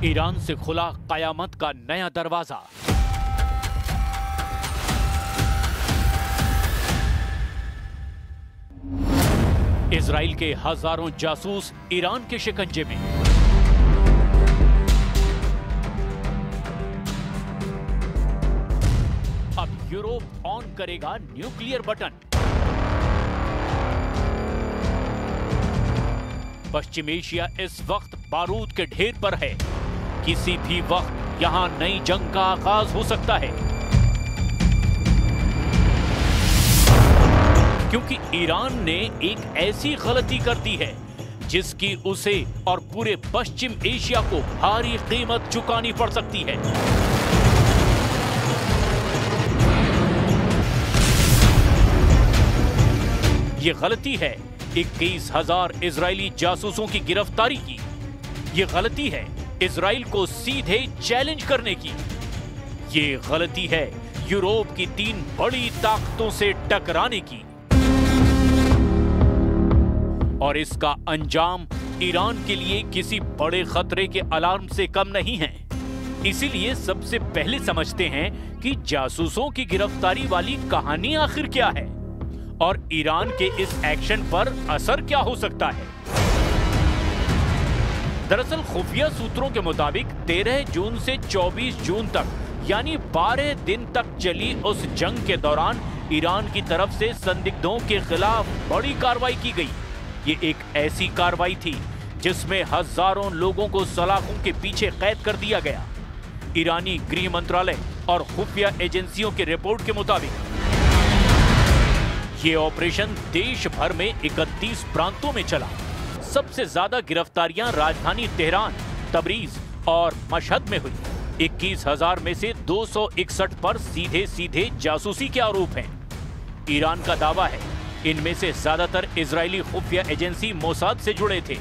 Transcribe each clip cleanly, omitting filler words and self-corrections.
Iran से खुला कयामत का नया दरवाजा। इजराइल के हजारों जासूस ईरान के शिकंजे में। अब यूरोप ऑन करेगा न्यूक्लियर बटन। पश्चिम एशिया इस वक्त बारूद के ढेर पर है। किसी भी वक्त यहां नई जंग का आगाज हो सकता है, क्योंकि ईरान ने एक ऐसी गलती कर दी है जिसकी उसे और पूरे पश्चिम एशिया को भारी कीमत चुकानी पड़ सकती है। ये गलती है 21,000 इजरायली जासूसों की गिरफ्तारी की। ये गलती है इजराइल को सीधे चैलेंज करने की। ये गलती है यूरोप की 3 बड़ी ताकतों से टकराने की। और इसका अंजाम ईरान के लिए किसी बड़े खतरे के अलार्म से कम नहीं है। इसीलिए सबसे पहले समझते हैं कि जासूसों की गिरफ्तारी वाली कहानी आखिर क्या है और ईरान के इस एक्शन पर असर क्या हो सकता है। दरअसल खुफिया सूत्रों के मुताबिक 13 जून से 24 जून तक यानी 12 दिन तक चली उस जंग के दौरान ईरान की तरफ से संदिग्धों के खिलाफ बड़ी कार्रवाई की गई। ये एक ऐसी कार्रवाई थी जिसमें हजारों लोगों को सलाखों के पीछे कैद कर दिया गया। ईरानी गृह मंत्रालय और खुफिया एजेंसियों की रिपोर्ट के मुताबिक ये ऑपरेशन देश भर में 31 प्रांतों में चला। सबसे ज्यादा गिरफ्तारियां राजधानी तेहरान, तबरीज और मशहद में हुई। 21,000 में से 261 पर सीधे सीधे जासूसी के आरोप हैं। ईरान का दावा है इनमें से ज्यादातर इजरायली खुफिया एजेंसी मोसाद से जुड़े थे।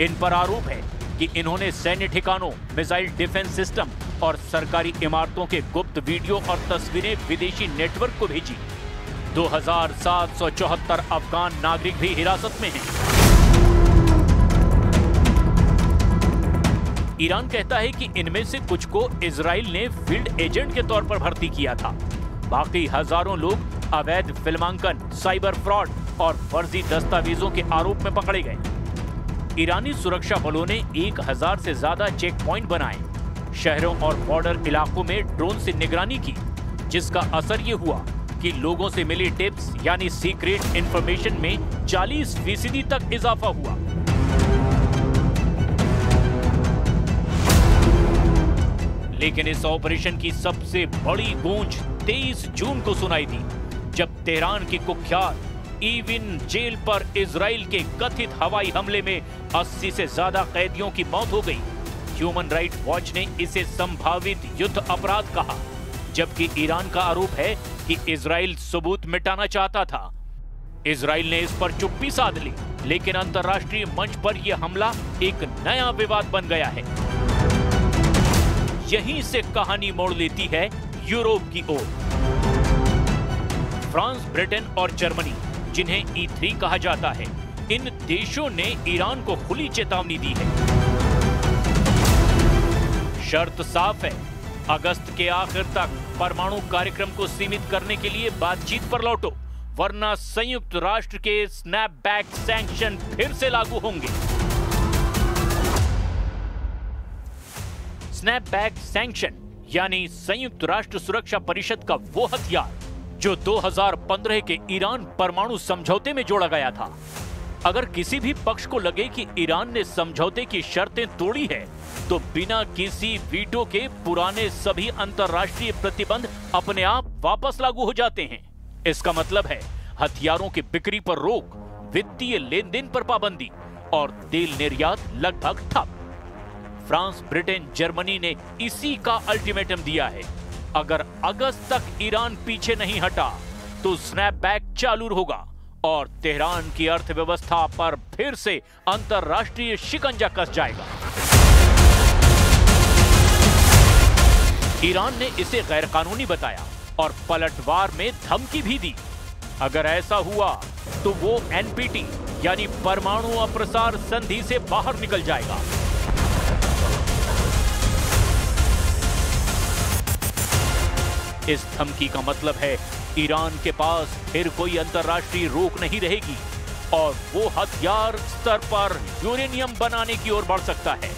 इन पर आरोप है कि इन्होंने सैन्य ठिकानों, मिसाइल डिफेंस सिस्टम और सरकारी इमारतों के गुप्त वीडियो और तस्वीरें विदेशी नेटवर्क को भेजी। 2,774 अफगान नागरिक भी हिरासत में हैं। ईरान कहता है कि इनमें से कुछ को इजराइल ने फील्ड एजेंट के तौर पर भर्ती किया था। बाकी हजारों लोग अवैध फिल्मांकन, साइबर फ्रॉड और फर्जी दस्तावेजों के आरोप में पकड़े गए। ईरानी सुरक्षा बलों ने 1,000 से ज्यादा चेक पॉइंट बनाए, शहरों और बॉर्डर इलाकों में ड्रोन से निगरानी की, जिसका असर ये हुआ कि लोगों से मिली टिप्स यानी सीक्रेट इंफॉर्मेशन में 40% तक इजाफा हुआ। लेकिन इस ऑपरेशन की सबसे बड़ी गूंज 23 जून को सुनाई दी, जब तेहरान की कुख्यात ईविन जेल पर इजराइल के कथित हवाई हमले में 80 से ज्यादा कैदियों की मौत हो गई। ह्यूमन राइट्स वॉच ने इसे संभावित युद्ध अपराध कहा, जबकि ईरान का आरोप है कि इजराइल सबूत मिटाना चाहता था। इजराइल ने इस पर चुप्पी साध ली, लेकिन अंतर्राष्ट्रीय मंच पर यह हमला एक नया विवाद बन गया है। यहीं से कहानी मोड़ लेती है यूरोप की ओर। फ्रांस, ब्रिटेन और जर्मनी, जिन्हें E3 कहा जाता है, इन देशों ने ईरान को खुली चेतावनी दी है। शर्त साफ है, अगस्त के आखिर तक परमाणु कार्यक्रम को सीमित करने के लिए बातचीत पर लौटो, वरना संयुक्त राष्ट्र के स्नैपबैक सैंक्शन फिर से लागू होंगे। स्नैपबैक सैंक्शन यानी संयुक्त राष्ट्र सुरक्षा परिषद का वो हथियार जो 2015 के ईरान परमाणु समझौते में जोड़ा गया था। अगर किसी भी पक्ष को लगे कि ईरान ने समझौते की शर्तें तोड़ी है, तो बिना किसी वीटो के पुराने सभी अंतर्राष्ट्रीय प्रतिबंध अपने आप वापस लागू हो जाते हैं। इसका मतलब है हथियारों की बिक्री पर रोक, वित्तीय लेन देन पर पाबंदी और तेल निर्यात लगभग ठप। फ्रांस, ब्रिटेन, जर्मनी ने इसी का अल्टीमेटम दिया है। अगर अगस्त तक ईरान पीछे नहीं हटा तो स्नैपबैक चालू होगा और तेहरान की अर्थव्यवस्था पर फिर से अंतर्राष्ट्रीय शिकंजा कस जाएगा। ईरान ने इसे गैरकानूनी बताया और पलटवार में धमकी भी दी। अगर ऐसा हुआ तो वो NPT यानी परमाणु अप्रसार संधि से बाहर निकल जाएगा। इस धमकी का मतलब है ईरान के पास फिर कोई अंतर्राष्ट्रीय रोक नहीं रहेगी और वो हथियार स्तर पर यूरेनियम बनाने की ओर बढ़ सकता है।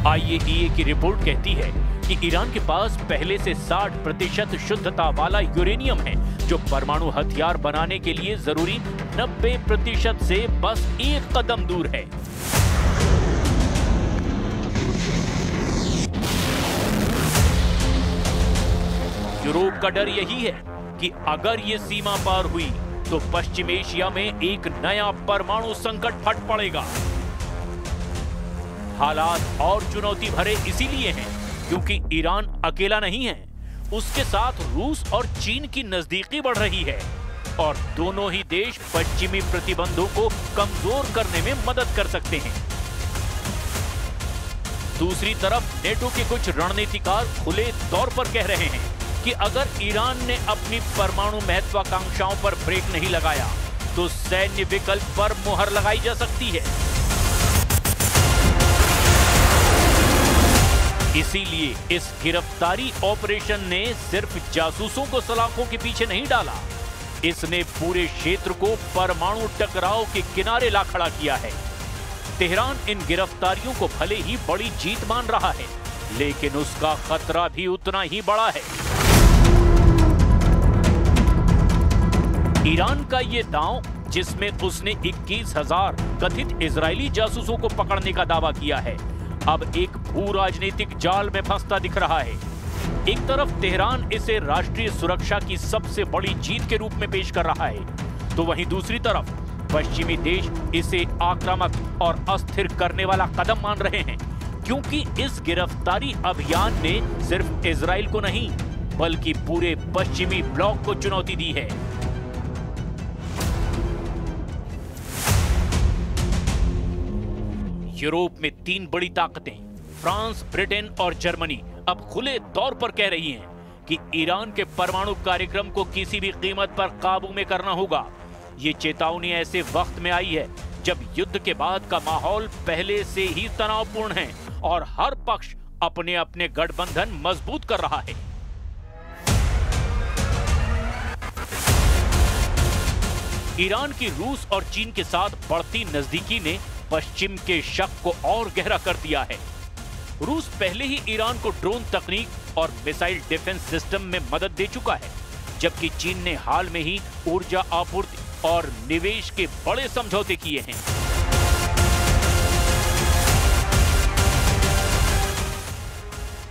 IAEA की रिपोर्ट कहती है कि ईरान के पास पहले से 60% शुद्धता वाला यूरेनियम है, जो परमाणु हथियार बनाने के लिए जरूरी 90% से बस एक कदम दूर है। यूरोप का डर यही है कि अगर ये सीमा पार हुई तो पश्चिम एशिया में एक नया परमाणु संकट फट पड़ेगा। हालात और चुनौती भरे इसीलिए हैं क्योंकि ईरान अकेला नहीं है, उसके साथ रूस और चीन की नजदीकी बढ़ रही है और दोनों ही देश पश्चिमी प्रतिबंधों को कमजोर करने में मदद कर सकते हैं। दूसरी तरफ नेटो के कुछ रणनीतिकार खुले तौर पर कह रहे हैं कि अगर ईरान ने अपनी परमाणु महत्वाकांक्षाओं पर ब्रेक नहीं लगाया तो सैन्य विकल्प पर मुहर लगाई जा सकती है। इसीलिए इस गिरफ्तारी ऑपरेशन ने सिर्फ जासूसों को सलाखों के पीछे नहीं डाला, इसने पूरे क्षेत्र को परमाणु टकराव के किनारे ला खड़ा किया है। तेहरान इन गिरफ्तारियों को भले ही बड़ी जीत मान रहा है, लेकिन उसका खतरा भी उतना ही बड़ा है। ईरान का ये दांव, जिसमें उसने 21,000 कथित इजरायली जासूसों को पकड़ने का दावा किया है, अब एक भू राजनीतिक जाल में फंसता दिख रहा है। एक तरफ तेहरान इसे राष्ट्रीय सुरक्षा की सबसे बड़ी जीत के रूप में पेश कर रहा है, तो वहीं दूसरी तरफ पश्चिमी देश इसे आक्रामक और अस्थिर करने वाला कदम मान रहे हैं, क्योंकि इस गिरफ्तारी अभियान ने सिर्फ इजराइल को नहीं बल्कि पूरे पश्चिमी ब्लॉक को चुनौती दी है। यूरोप में 3 बड़ी ताकतें फ्रांस, ब्रिटेन और जर्मनी अब खुले तौर पर कह रही हैं कि ईरान के परमाणु कार्यक्रम को किसी भी कीमत पर काबू में करना होगा। ये चेतावनी ऐसे वक्त में आई है जब युद्ध के बाद का माहौल पहले से ही तनावपूर्ण है और हर पक्ष अपने अपने गठबंधन मजबूत कर रहा है। ईरान की रूस और चीन के साथ बढ़ती नजदीकी ने पश्चिम के शक को और गहरा कर दिया है। रूस पहले ही ईरान को ड्रोन तकनीक और मिसाइल डिफेंस सिस्टम में मदद दे चुका है, जबकि चीन ने हाल में ही ऊर्जा आपूर्ति और निवेश के बड़े समझौते किए हैं।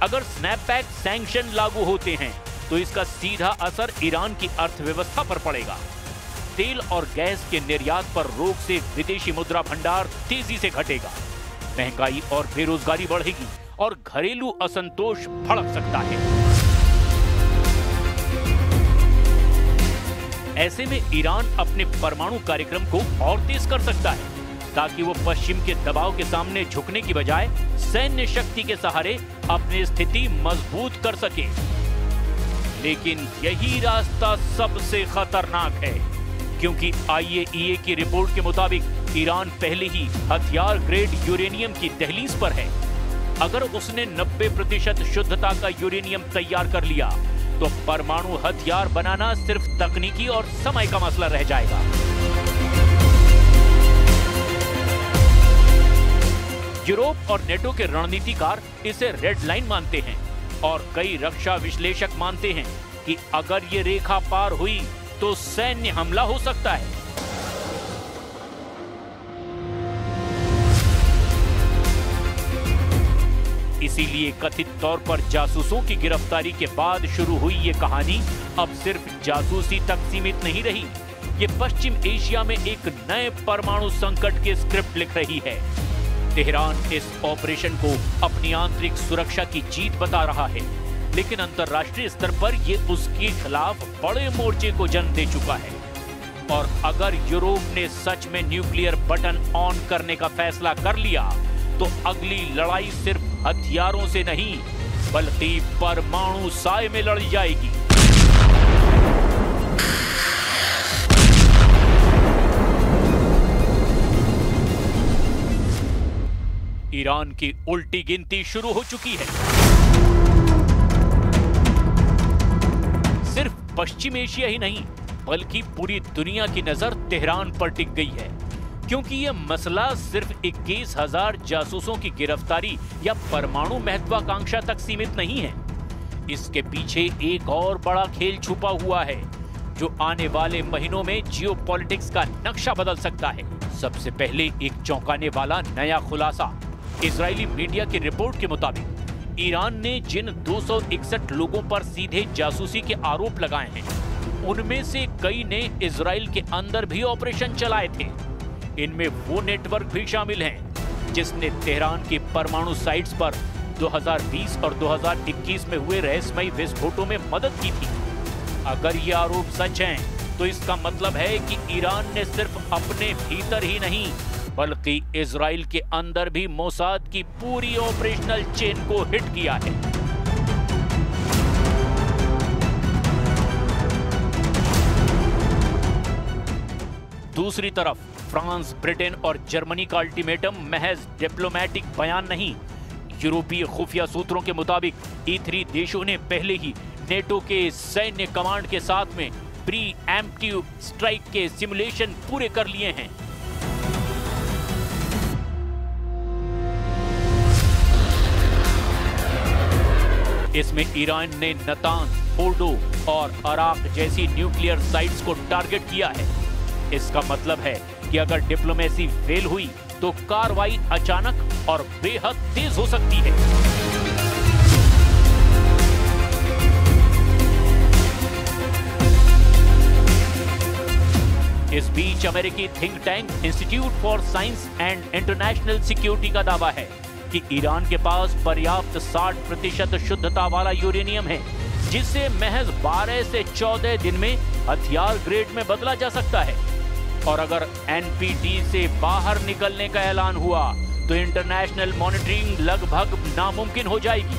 अगर स्नैपबैक सैंक्शन लागू होते हैं तो इसका सीधा असर ईरान की अर्थव्यवस्था पर पड़ेगा। तेल और गैस के निर्यात पर रोक से विदेशी मुद्रा भंडार तेजी से घटेगा, महंगाई और बेरोजगारी बढ़ेगी और घरेलू असंतोष भड़क सकता है। ऐसे में ईरान अपने परमाणु कार्यक्रम को और तेज कर सकता है ताकि वो पश्चिम के दबाव के सामने झुकने की बजाय सैन्य शक्ति के सहारे अपनी स्थिति मजबूत कर सके। लेकिन यही रास्ता सबसे खतरनाक है, क्योंकि IAEA की रिपोर्ट के मुताबिक ईरान पहले ही हथियार ग्रेड यूरेनियम की दहलीज पर है। अगर उसने 90% शुद्धता का यूरेनियम तैयार कर लिया तो परमाणु हथियार बनाना सिर्फ तकनीकी और समय का मसला रह जाएगा। यूरोप और नेटो के रणनीतिकार इसे रेड लाइन मानते हैं और कई रक्षा विश्लेषक मानते हैं कि अगर ये रेखा पार हुई तो सैन्य हमला हो सकता है। इसीलिए कथित तौर पर जासूसों की गिरफ्तारी के बाद शुरू हुई ये कहानी अब सिर्फ जासूसी तक सीमित नहीं रही। ये पश्चिम एशिया में एक नए परमाणु संकट के स्क्रिप्ट लिख रही है। तेहरान इस ऑपरेशन को अपनी आंतरिक सुरक्षा की जीत बता रहा है, लेकिन अंतर्राष्ट्रीय स्तर पर यह उसके खिलाफ बड़े मोर्चे को जन्म दे चुका है। और अगर यूरोप ने सच में न्यूक्लियर बटन ऑन करने का फैसला कर लिया तो अगली लड़ाई सिर्फ हथियारों से नहीं बल्कि परमाणु साए में लड़ी जाएगी। ईरान की उल्टी गिनती शुरू हो चुकी है। सिर्फ पश्चिम एशिया ही नहीं बल्कि पूरी दुनिया की नजर तेहरान पर टिक गई है, क्योंकि यह मसला सिर्फ 21,000 जासूसों की गिरफ्तारी या परमाणु महत्वाकांक्षा तक सीमित नहीं है। इसके पीछे एक और बड़ा खेल छुपा हुआ है जो आने वाले महीनों में जियोपॉलिटिक्स का नक्शा बदल सकता है। सबसे पहले एक चौंकाने वाला नया खुलासा। इजरायली मीडिया की रिपोर्ट के मुताबिक ईरान ने जिन 261 लोगों पर सीधे जासूसी के आरोप लगाए हैं, उनमें से कई ने इजराइल के अंदर भी ऑपरेशन चलाए थे। इनमें वो नेटवर्क भी शामिल हैं जिसने तेहरान की परमाणु साइट्स पर 2020 और 2021 में हुए रहस्यमयी विस्फोटों में मदद की थी। अगर ये आरोप सच हैं, तो इसका मतलब है कि ईरान ने सिर्फ अपने भीतर ही नहीं बल्कि इजराइल के अंदर भी मोसाद की पूरी ऑपरेशनल चेन को हिट किया है। दूसरी तरफ फ्रांस, ब्रिटेन और जर्मनी का अल्टीमेटम महज डिप्लोमेटिक बयान नहीं। यूरोपीय खुफिया सूत्रों के मुताबिक E3 देशों ने पहले ही नेटो के सैन्य कमांड के साथ में प्री एम्प्टिव स्ट्राइक के सिमुलेशन पूरे कर लिए हैं। इसमें ईरान ने नतांज, फोर्डो और अराक जैसी न्यूक्लियर साइट्स को टारगेट किया है। इसका मतलब है कि अगर डिप्लोमेसी फेल हुई तो कार्रवाई अचानक और बेहद तेज हो सकती है। इस बीच अमेरिकी think tank institute for science and international security का दावा है कि ईरान के पास पर्याप्त 60% शुद्धता वाला यूरेनियम है, जिसे महज 12 से 14 दिन में हथियार ग्रेड में बदला जा सकता है। और अगर NPT से बाहर निकलने का ऐलान हुआ तो इंटरनेशनल मॉनिटरिंग लगभग नामुमकिन हो जाएगी।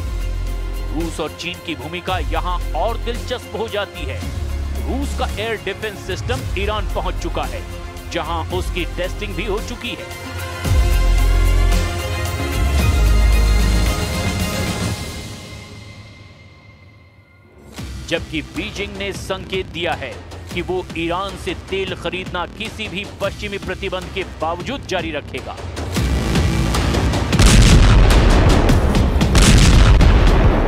रूस और चीन की भूमिका यहां और दिलचस्प हो जाती है। रूस का एयर डिफेंस सिस्टम ईरान पहुंच चुका है, जहां उसकी टेस्टिंग भी हो चुकी है। जबकि बीजिंग ने संकेत दिया है कि वो ईरान से तेल खरीदना किसी भी पश्चिमी प्रतिबंध के बावजूद जारी रखेगा।